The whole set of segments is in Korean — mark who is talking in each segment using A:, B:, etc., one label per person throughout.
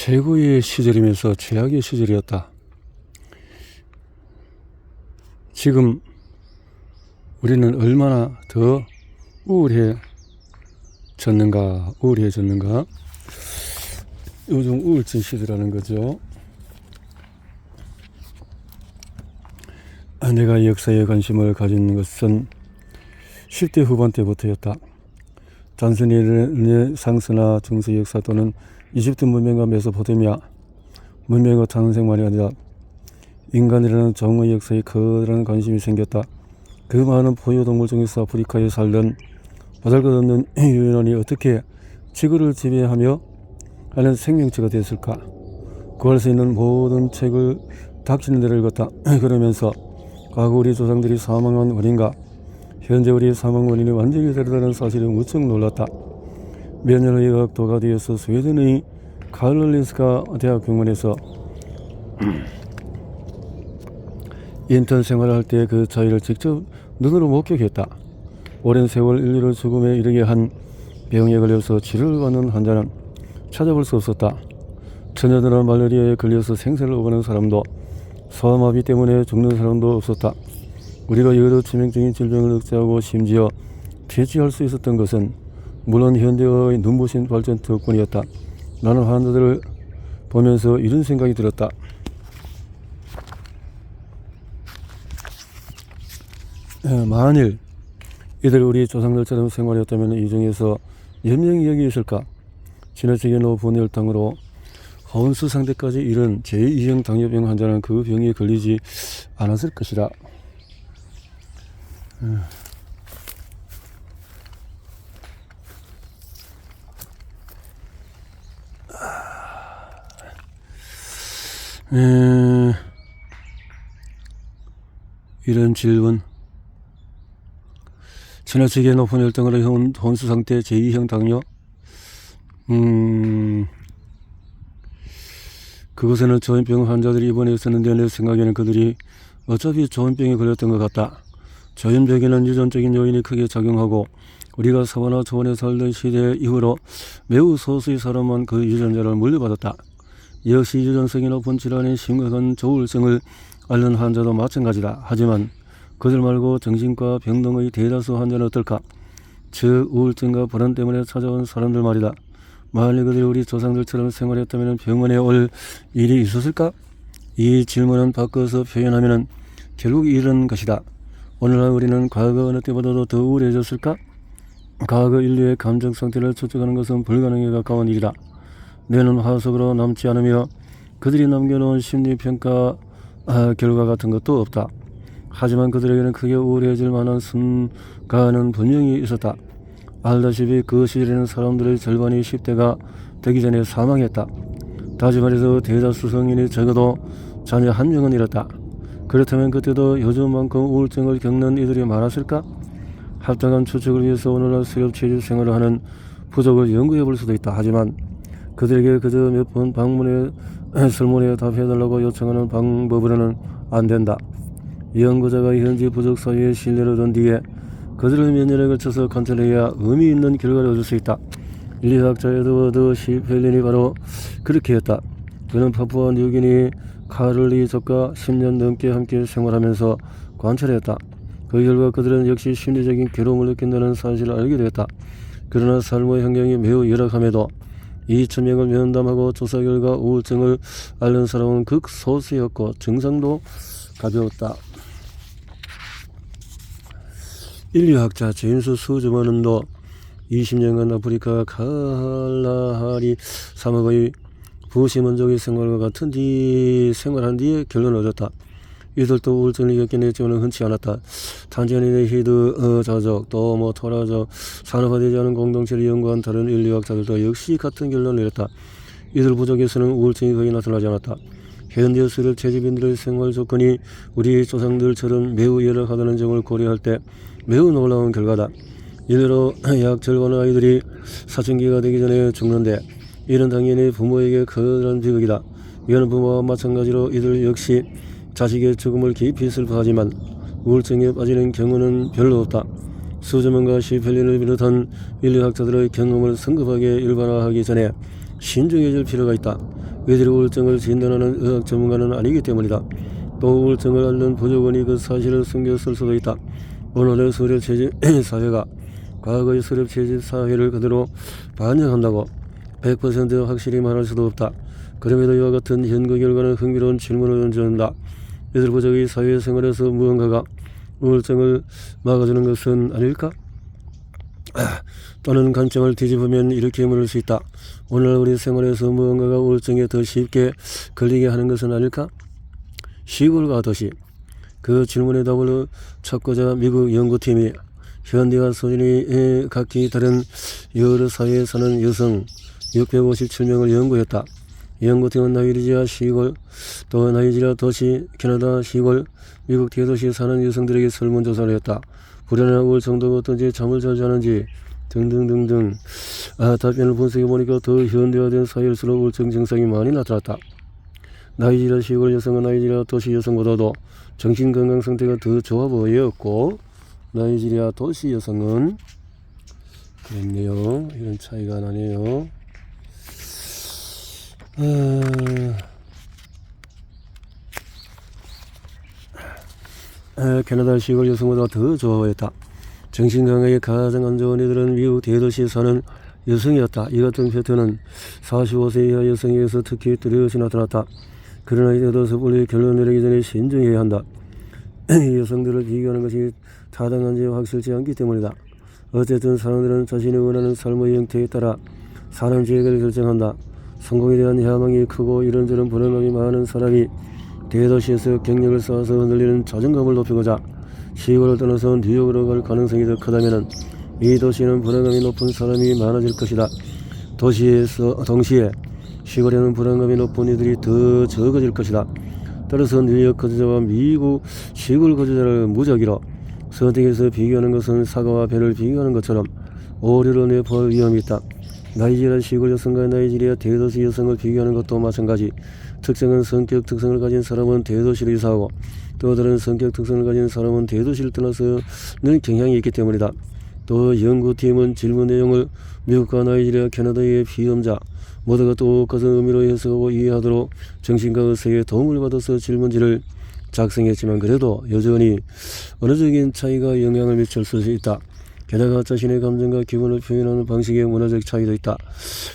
A: 최고의 시절이면서 최악의 시절이었다. 지금 우리는 얼마나 더 우울해졌는가. 요즘 우울증 시대라는 거죠. 내가 역사에 관심을 가진 것은 10대 후반 때부터였다. 단순히 르네상스나 중세 역사 또는 이집트 문명과 메소포타미아 문명의 탄생만이 아니라 인간이라는 정의 역사에 커다란 관심이 생겼다. 그 많은 포유동물 중에서 아프리카에 살던 보잘것없는 유인원이 어떻게 지구를 지배하며 하는 생명체가 됐을까? 구할 수 있는 모든 책을 닥치는 데를 읽었다. 그러면서 과거 우리 조상들이 사망한 원인과 현재 우리의 사망 원인이 완전히 다르다는 사실에 무척 놀랐다. 몇 년 후에 의학도가 되어서 스웨덴의 카롤린스카 대학 병원에서 인턴 생활을 할 때 그 차이를 직접 눈으로 목격했다. 오랜 세월 인류를 죽음에 이르게 한 병에 걸려서 치료를 받는 환자는 찾아볼 수 없었다. 처녀들은 말라리아에 걸려서 생사를 오가는 사람도, 소아마비 때문에 죽는 사람도 없었다. 우리가 여러 치명적인 질병을 억제하고 심지어 퇴치할 수 있었던 것은 물론 현대의 눈부신 발전 덕분이었다. 나는 환자들을 보면서 이런 생각이 들었다. 만일 이들 우리 조상들처럼 생활했다면 이 중에서 몇 명이 여기 있을까? 지나치게 높은 혈당으로 혼수 상태까지 이른 제2형 당뇨병 환자는 그 병에 걸리지 않았을 것이다. 이런 질문. 지나치게 높은 혈당으로 혼수 상태 제2형 당뇨. 그곳에는 조현병 환자들이 입원해 있었는데 내 생각에는 그들이 어차피 조현병에 걸렸던 것 같다. 조현병에는 유전적인 요인이 크게 작용하고 우리가 사바나 초원에 살던 시대 이후로 매우 소수의 사람만 그 유전자를 물려받았다. 역시 유전성이 높은 질환인 심각한 조울증을 앓는 환자도 마찬가지다. 하지만 그들 말고 정신과 병 등의 대다수 환자는 어떨까? 즉 우울증과 불안 때문에 찾아온 사람들 말이다. 만일 그들이 우리 조상들처럼 생활했다면 병원에 올 일이 있었을까? 이 질문은 바꿔서 표현하면 결국 이런 것이다. 오늘날 우리는 과거 어느 때보다도 더 우울해졌을까? 과거 인류의 감정 상태를 추측하는 것은 불가능에 가까운 일이다. 뇌는 화석으로 남지 않으며 그들이 남겨놓은 심리평가 결과 같은 것도 없다. 하지만 그들에게는 크게 우울해질 만한 순간은 분명히 있었다. 알다시피 그 시절에는 사람들의 절반이 10대가 되기 전에 사망했다. 다시 말해서 대다수 성인이 적어도 자녀 한 명은 잃었다. 그렇다면 그때도 요즘만큼 우울증을 겪는 이들이 많았을까? 합당한 추측을 위해서 오늘날 수렵 체질 생활을 하는 부족을 연구해 볼 수도 있다. 하지만 그들에게 그저 몇 번 설문에 답해달라고 요청하는 방법으로는 안 된다. 연구자가 현지 부족 사회의 신뢰를 얻은 뒤에 그들을 몇 년에 걸쳐서 관찰해야 의미 있는 결과를 얻을 수 있다. 인류학자 에드워드 시펠린이 바로 그렇게 했다. 그는 파푸아 뉴기니 카를리족과 10년 넘게 함께 생활하면서 관찰했다. 그 결과 그들은 역시 심리적인 괴로움을 느낀다는 사실을 알게 되었다. 그러나 삶의 환경이 매우 열악함에도 2,000명을 면담하고 조사 결과 우울증을 앓는 사람은 극소수였고 증상도 가벼웠다. 인류학자 제임스 수즈먼도 20년간 아프리카 칼라하리 사막의 부시민족의 생활과 같은 생활한 뒤에 결론을 얻었다. 이들도 우울증을 겪긴 했지만 흔치 않았다. 탄자니아의 히드 자족 또 토라족 산업화되지 않은 공동체를 연구한 다른 인류학자들도 역시 같은 결론을 내렸다. 이들 부족에서는 우울증이 거의 나타나지 않았다. 현재 수렵 채집인들의 생활 조건이 우리 조상들처럼 매우 열악하다는 점을 고려할 때 매우 놀라운 결과다. 이대로 약 절반의 아이들이 사춘기가 되기 전에 죽는데 이는 당연히 부모에게 커다란 비극이다. 이런 부모와 마찬가지로 이들 역시 자식의 죽음을 깊이 슬퍼하지만 우울증에 빠지는 경우는 별로 없다. 수즈먼과 시펠린을 비롯한 인류학자들의 경험을 성급하게 일반화하기 전에 신중해질 필요가 있다. 이들이 우울증을 진단하는 의학 전문가는 아니기 때문이다. 또 우울증을 앓는 부족원이 그 사실을 숨겼을 수도 있다. 오늘의 수렵채집 사회가 과거의 수렵채집 사회를 그대로 반영한다고 100% 확실히 말할 수도 없다. 그럼에도 이와 같은 연구 결과는 흥미로운 질문을 던져준다. 이들 부족의 사회생활에서 무언가가 우울증을 막아주는 것은 아닐까? 또는 관점을 뒤집으면 이렇게 물을 수 있다. 오늘 우리 생활에서 무언가가 우울증에 더 쉽게 걸리게 하는 것은 아닐까? 시골과 도시. 그 질문에 답을 찾고자 미국 연구팀이 현대와 수준이 각기 다른 여러 사회에 사는 여성 657명을 연구했다. 연구팀은 나이지리아 시골, 또 나이지리아 도시, 캐나다 시골, 미국 대도시에 사는 여성들에게 설문조사를 했다. 불안이나 우울증도 어떤지, 잠을 잘 자는지 등등등등. 답변을 분석해보니까 더 현대화된 사회일수록 우울증 증상이 많이 나타났다. 나이지리아 시골 여성은 나이지리아 도시 여성보다도 정신건강 상태가 더 좋아 보였고, 나이지리아 도시 여성은 그랬네요. 이런 차이가 나네요. 캐나다 시골 여성보다 더 좋아했다. 정신건강에 가장 안 좋은 이들은 미국 대도시에 사는 여성이었다. 이 같은 패턴은 45세 이하 여성에게서 특히 뚜렷이 나타났다. 그러나 이때도 섣불리 결론 내리기 전에 신중해야 한다. 여성들을 비교하는 것이 타당한지 확실치 않기 때문이다. 어쨌든 사람들은 자신이 원하는 삶의 형태에 따라 사는 계획을 결정한다. 성공에 대한 야망이 크고 이런저런 불안감이 많은 사람이 대도시에서 경력을 쌓아서 흔들리는 자존감을 높이고자 시골을 떠나서 뉴욕으로 갈 가능성이 더 크다면 이 도시에는 불안감이 높은 사람이 많아질 것이다. 도시에서 동시에 시골에는 불안감이 높은 이들이 더 적어질 것이다. 따라서 뉴욕 거주자와 미국 시골 거주자를 무작위로 선택해서 비교하는 것은 사과와 배를 비교하는 것처럼 오류를 내포할 위험이 있다. 나이지리아 시골 여성과 나이지리아 대도시 여성을 비교하는 것도 마찬가지. 특정한 성격 특성을 가진 사람은 대도시로 이사하고 또 다른 성격 특성을 가진 사람은 대도시를 떠나서는 경향이 있기 때문이다. 또 연구팀은 질문 내용을 미국과 나이지리아, 캐나다의 비험자 모두가 똑같은 의미로 해석하고 이해하도록 정신과 의사의 도움을 받아서 질문지를 작성했지만 그래도 여전히 언어적인 차이가 영향을 미칠 수 있다. 게다가 자신의 감정과 기분을 표현하는 방식의 문화적 차이도 있다.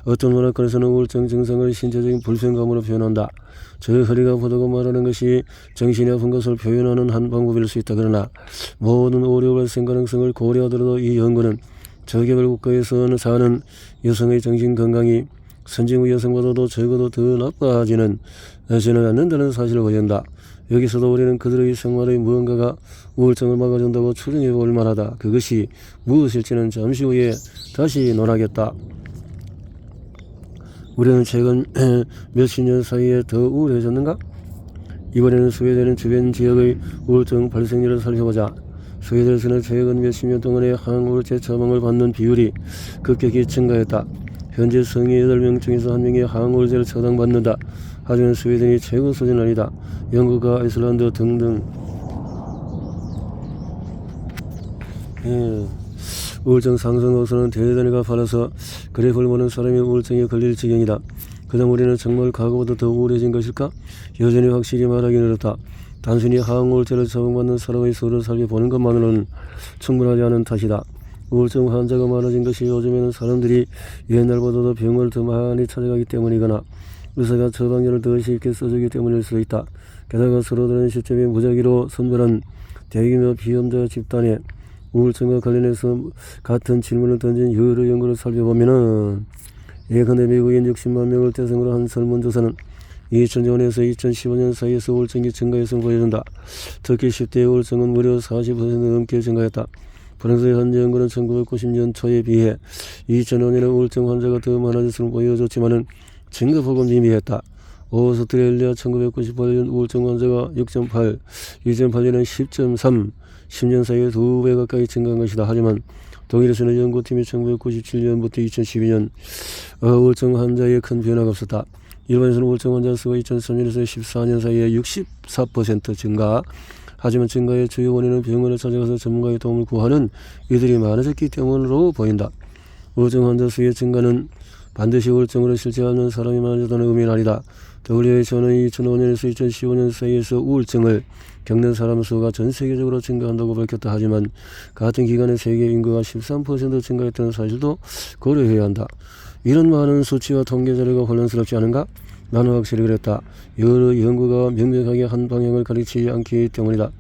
A: 어떤 문화권에서는 우울증 증상을 신체적인 불편감으로 표현한다. 저 허리가 아프다고 말하는 것이 정신이 아픈 것을 표현하는 한 방법일 수 있다. 그러나 모든 오류 발생 가능성을 고려하더라도 이 연구는 저개발 국가에서 사는 여성의 정신 건강이 선진국 여성보다도 적어도 더 나빠지는 않는다는 사실을 보인다. 여기서도 우리는 그들의 생활의 무언가가 우울증을 막아준다고 추정해 볼 만하다. 그것이 무엇일지는 잠시 후에 다시 논하겠다. 우리는 최근 몇십 년 사이에 더 우울해졌는가? 이번에는 스웨덴 주변 지역의 우울증 발생률을 살펴보자. 스웨덴에서는 최근 몇십 년 동안의 항우울제 처방을 받는 비율이 급격히 증가했다. 현재 성인 8명 중에서 1명이 항우울제를 처방받는다. 하지만 스웨덴이 최고 수준은 아니다. 영국과 아이슬란드 등등. 우울증 상승 호수는 대단히 가파라서 그래프를 보는 사람이 우울증에 걸릴 지경이다. 그다음 우리는 정말 과거보다 더 우울해진 것일까? 여전히 확실히 말하기는 어렵다. 단순히 항우울제를 처방받는 사람의 수를 살펴보는 것만으로는 충분하지 않은 탓이다. 우울증 환자가 많아진 것이 요즘에는 사람들이 옛날보다도 병을 더 많이 찾아가기 때문이거나 의사가 처방전을 더 쉽게 써주기 때문일 수도 있다. 게다가 서로 다른 시점에 무작위로 선별한 대규모 비험자 집단에 우울증과 관련해서 같은 질문을 던진 여러 연구를 살펴보면은 예컨대 미국인 60만 명을 대상으로 한 설문조사는 2000년에서 2015년 사이에서 우울증이 증가했음을 보여준다. 특히 10대 우울증은 무려 40% 넘게 증가했다. 프랑스의 한 연구는 1990년 초에 비해 2005년에 우울증 환자가 더 많아졌음을 보여줬지만은 증가폭은 미미했다. 오스트레일리아 1998년 우울증 환자가 6.8, 2008년은 10.3, 10년 사이에 2배 가까이 증가한 것이다. 하지만 독일에서는 연구팀이 1997년부터 2012년 우울증 환자에 큰 변화가 없었다. 일본에서는 우울증 환자 수가 2003년에서 14년 사이에 64% 증가. 하지만 증가의 주요 원인은 병원을 찾아가서 전문가의 도움을 구하는 이들이 많아졌기 때문으로 보인다. 우울증 환자 수의 증가는 반드시 우울증으로 실제하는 사람이 많아졌다는 의미는 아니다. WHO는 2005년에서 2015년 사이에서 우울증을 겪는 사람 수가 전 세계적으로 증가한다고 밝혔다. 하지만 같은 기간에 세계 인구가 13% 증가했다는 사실도 고려해야 한다. 이런 많은 수치와 통계 자료가 혼란스럽지 않은가? 나는 확실히 그랬다. 여러 연구가 명백하게 한 방향을 가리치지 않기 때문이다.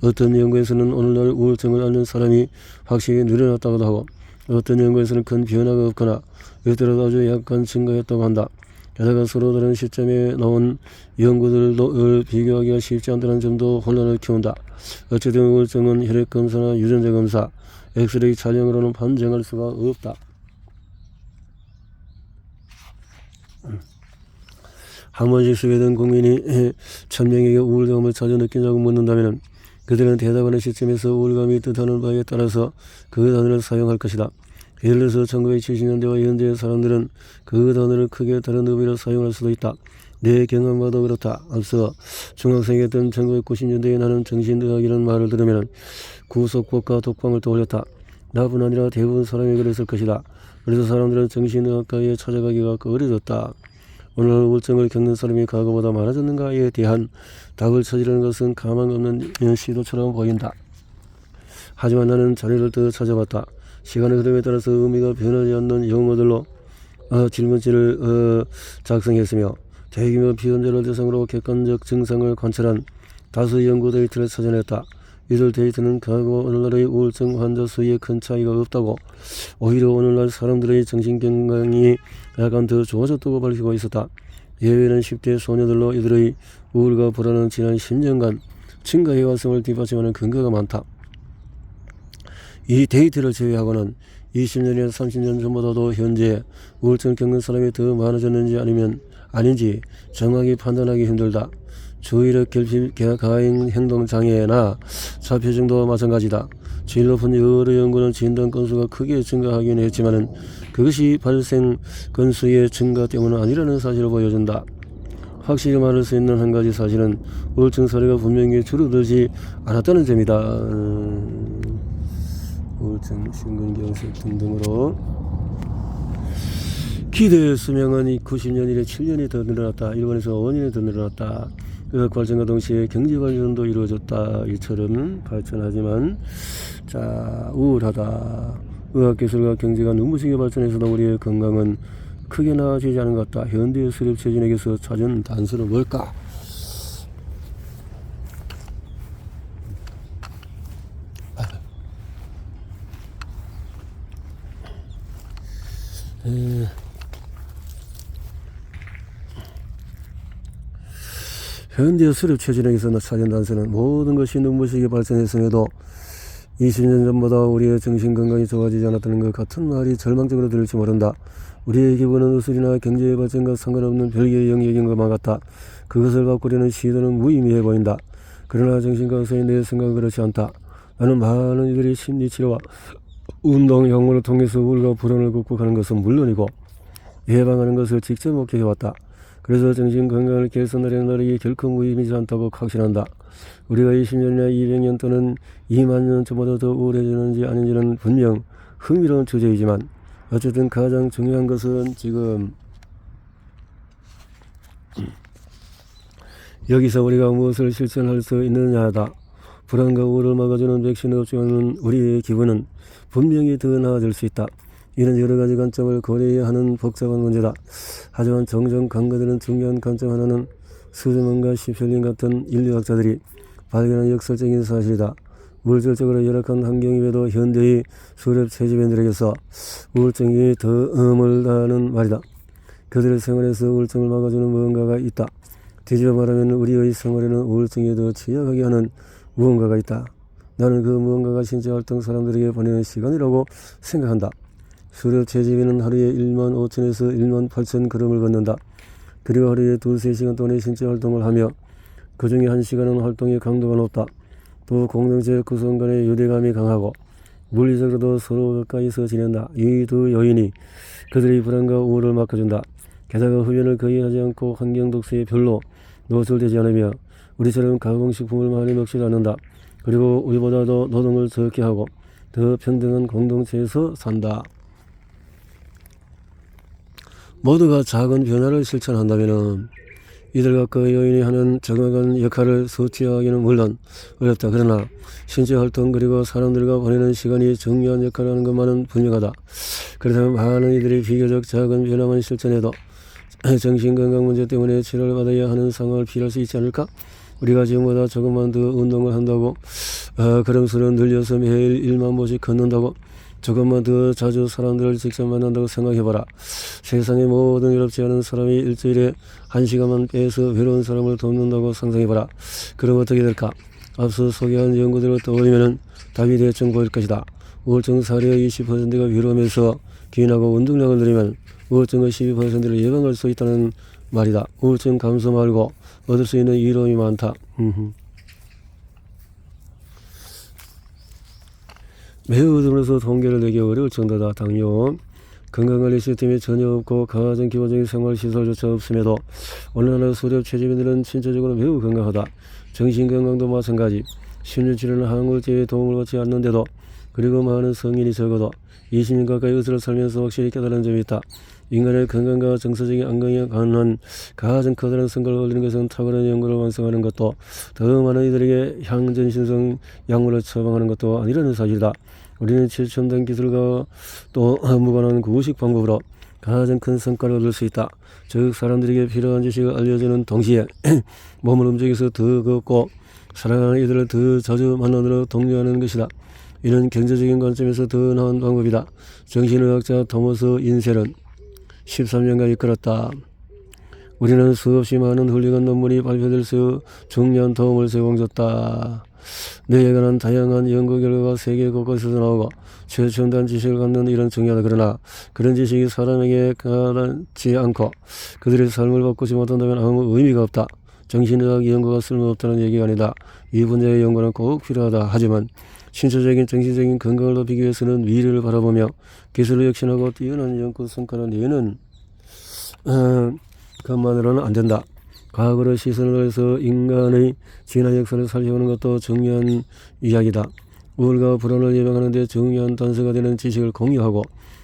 A: 어떤 연구에서는 오늘날 우울증을 앓는 사람이 확실히 늘어났다고도 하고, 어떤 연구에서는 큰 변화가 없거나 이때라도 아주 약간 증가했다고 한다. 게다가 서로 다른 시점에 나온 연구들을 비교하기가 쉽지 않다는 점도 혼란을 키운다. 어쨌든 우울증은 혈액검사나 유전자 검사, 엑스레이 촬영으로는 판정할 수가 없다. 한 번씩 스웨덴 국민이 1000명에게 우울감을 자주 느낀다고 묻는다면 그들은 대답하는 시점에서 우울감이 뜻하는 바에 따라서 그 단어를 사용할 것이다. 예를 들어서 1970년대와 현재의 사람들은 그 단어를 크게 다른 의미로 사용할 수도 있다. 내 경험과도 그렇다. 앞서 중학생이었던 1990년대에 나는 정신의학이라는 말을 들으면 구속법과 독방을 떠올렸다. 나뿐 아니라 대부분 사람이 그랬을 것이다. 그래서 사람들은 정신의학과에 찾아가기가 꺼려졌다. 오늘날 우울증을 겪는 사람이 과거보다 많아졌는가에 대한 답을 찾으려는 것은 가망 없는 시도처럼 보인다. 하지만 나는 자료를 더 찾아봤다. 시간의 흐름에 따라서 의미가 변하지 않는 용어들로 질문지를 작성했으며 대규모 피해자를 대상으로 객관적 증상을 관찰한 다수 연구 데이터를 찾아냈다. 이들 데이터는 과거 오늘날의 우울증 환자 수에 큰 차이가 없다고, 오히려 오늘날 사람들의 정신건강이 약간 더 좋아졌다고 밝히고 있었다. 예외는 10대 소녀들로 이들의 우울과 불안은 지난 10년간 증가해왔음을 뒷받침하는 근거가 많다. 이 데이터를 제외하고는 20년이나 30년 전보다도 현재 우울증을 겪는 사람이 더 많아졌는지 아닌지 정확히 판단하기 힘들다. 주의력 결핍, 가행 행동장애나 자폐증도 마찬가지다. 제일 높은 여러 연구는 진단 건수가 크게 증가하긴 했지만 그것이 발생 건수의 증가 때문은 아니라는 사실을 보여준다. 확실히 말할 수 있는 한 가지 사실은 우울증 사례가 분명히 줄어들지 않았다는 점이다. 우울증, 심근경색 등등으로 기대 수명은 90년 이래 7년이 더 늘어났다. 일본에서 5년이 더 늘어났다. 의학 발전과 동시에 경제 발전도 이루어졌다. 이처럼 발전하지만 우울하다. 의학기술과 경제가 눈부시게 발전해서도 우리의 건강은 크게 나아지지 않은 것 같다. 현대의 수렵체진에게서 찾은 단서는 뭘까? 현대 수렵 체질에서 찾은 단서는 모든 것이 눈부시게 발전했음에도 20년 전보다 우리의 정신건강이 좋아지지 않았다는 것 같은 말이 절망적으로 들릴지 모른다. 우리의 기분은 의술이나 경제의 발전과 상관없는 별개의 영역인 것만 같다. 그것을 바꾸려는 시도는 무의미해 보인다. 그러나 정신과학서의 내 생각은 그렇지 않다. 나는 많은 이들이 심리치료와 운동, 영문을 통해서 우울과 불안을 극복하는 것은 물론이고 예방하는 것을 직접 목격해왔다. 그래서 정신건강을 개선하려는 노력이 결코 무의미하지 않다고 확신한다. 우리가 20년이나 200년 또는 2만 년 전보다 더 우울해지는지 아닌지는 분명 흥미로운 주제이지만 어쨌든 가장 중요한 것은 지금 여기서 우리가 무엇을 실천할 수 있느냐다. 불안과 우울을 막아주는 백신을 없지만 우리의 기분은 분명히 더 나아질 수 있다. 이는 여러 가지 관점을 고려해야 하는 복잡한 문제다. 하지만 종종 간과되는 중요한 관점 하나는 스즈먼과 시펠린 같은 인류학자들이 발견한 역설적인 사실이다. 물질적으로 열악한 환경임에도 현대의 수렵 체질인들에게서 우울증이 더 머물다는 말이다. 그들의 생활에서 우울증을 막아주는 무언가가 있다. 뒤집어 말하면 우리의 생활에는 우울증이 더 취약하게 하는 무언가가 있다. 나는 그 무언가가 신체활동 사람들에게 보내는 시간이라고 생각한다. 수렵 체질인은 하루에 1만 5천에서 1만 8천 걸음을 걷는다. 그리고 하루에 2-3시간 동안의 신체활동을 하며 그 중에 1시간은 활동의 강도가 높다. 또 공동체 구성 간의 유대감이 강하고 물리적으로도 서로 가까이서 지낸다. 이 두 요인이 그들의 불안과 우울을 막아준다. 게다가 흡연을 거의 하지 않고 환경 독서에 별로 노출되지 않으며 우리처럼 가공식품을 많이 먹지 않는다. 그리고 우리보다도 노동을 적게 하고 더 평등한 공동체에서 산다. 모두가 작은 변화를 실천한다면 이들과 그 요인이 하는 정확한 역할을 수치하기는 물론 어렵다. 그러나 신체 활동 그리고 사람들과 보내는 시간이 중요한 역할을 하는 것만은 분명하다. 그렇다면 많은 이들이 비교적 작은 변화만 실천해도 정신건강 문제 때문에 치료를 받아야 하는 상황을 피할 수 있지 않을까? 우리가 지금보다 조금만 더 운동을 한다고, 걸음수를 늘려서 매일 1만 보씩 걷는다고, 조금만 더 자주 사람들을 직접 만난다고 생각해봐라. 세상의 모든 외롭지 않은 사람이 일주일에 1시간만 빼서 외로운 사람을 돕는다고 상상해봐라. 그럼 어떻게 될까? 앞서 소개한 연구들을 떠올리면 답이 대충 보일 것이다. 우울증 사례의 20%가 위로하면서 기인하고 운동량을 늘리면 우울증의 12%를 예방할 수 있다는 말이다. 우울증 감소 말고 얻을 수 있는 위로움이 많다. 매우 드물어서 통계를 내기 어려울 정도다. 당뇨, 건강관리 시스템이 전혀 없고 가장 기본적인 생활시설조차 없음에도 오늘날 수렵 최주민들은 신체적으로 매우 건강하다. 정신건강도 마찬가지. 심리치료는 항우울제의 도움을 받지 않는데도, 그리고 많은 성인이 적어도 20년 가까이 의사를 살면서 확실히 깨달은 점이 있다. 인간의 건강과 정서적인 안정에 관한 가장 커다란 성과를 올리는 것은 탁월한 연구를 완성하는 것도, 더 많은 이들에게 향전신성 약물을 처방하는 것도 아니라는 사실이다. 우리는 최첨단 기술과 또 무관한 구식 방법으로 가장 큰 성과를 얻을 수 있다. 즉 사람들에게 필요한 지식을 알려주는 동시에 몸을 움직여서 더 걷고 사랑하는 이들을 더 자주 만나도록 독려하는 것이다. 이는 경제적인 관점에서 더 나은 방법이다. 정신의학자 토머스 인셀은 13년간 이끌었다. 우리는 수없이 많은 훌륭한 논문이 발표될 수 중요한 도움을 제공줬다. 뇌에 관한 다양한 연구 결과가 세계 곳곳에서 나오고 최첨단 지식을 갖는 일은 중요하다. 그러나 그런 지식이 사람에게 가닿지 않고 그들의 삶을 바꾸지 못한다면 아무 의미가 없다. 정신의학 연구가 쓸모없다는 얘기가 아니다. 이 분야의 연구는 꼭 필요하다. 하지만 신체적인 정신적인 건강을 높이기 위해서는 미래를 바라보며 기술을 혁신하고 뛰어난 연구 성과를 내는 것만으로는 안 된다. 과거로 시선을 해서 인간의 진화 역사를 살펴보는 것도 중요한 이야기다. 우울과 불안을 예방하는 데 중요한 단서가 되는 지식을 공유하고,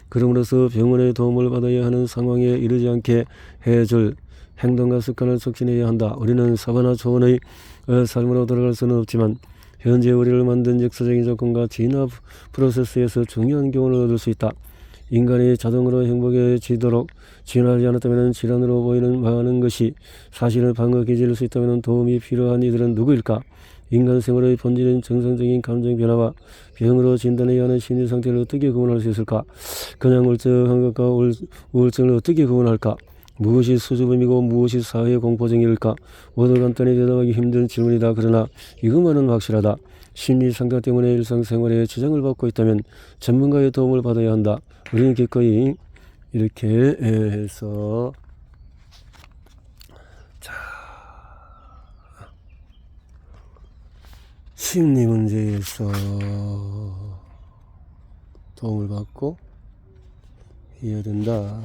A: 그럼으로써 병원의 도움을 받아야 하는 상황에 이르지 않게 해줄 행동과 습관을 촉진해야 한다. 우리는 사바나 초원의 삶으로 돌아갈 수는 없지만 현재 우리를 만든 역사적인 조건과 진화 프로세스에서 중요한 교훈을 얻을 수 있다. 인간이 자동으로 행복해지도록 진화하지 않았다면 질환으로 보이는 많은 것이 사실을 방어해질 수 있다면 도움이 필요한 이들은 누구일까? 인간 생활의 본질인 정상적인 감정 변화와 병으로 진단해야 하는 심리 상태를 어떻게 구분할 수 있을까? 그냥 울적한 것과 우울증을 어떻게 구분할까? 무엇이 수줍음이고 무엇이 사회 공포증일까? 모두 간단히 대답하기 힘든 질문이다. 그러나 이것만은 확실하다. 심리 상태 때문에 일상생활에 지장을 받고 있다면 전문가의 도움을 받아야 한다. 우리는 기꺼이 이렇게 해서 심리 문제에서 도움을 받고 해야 된다.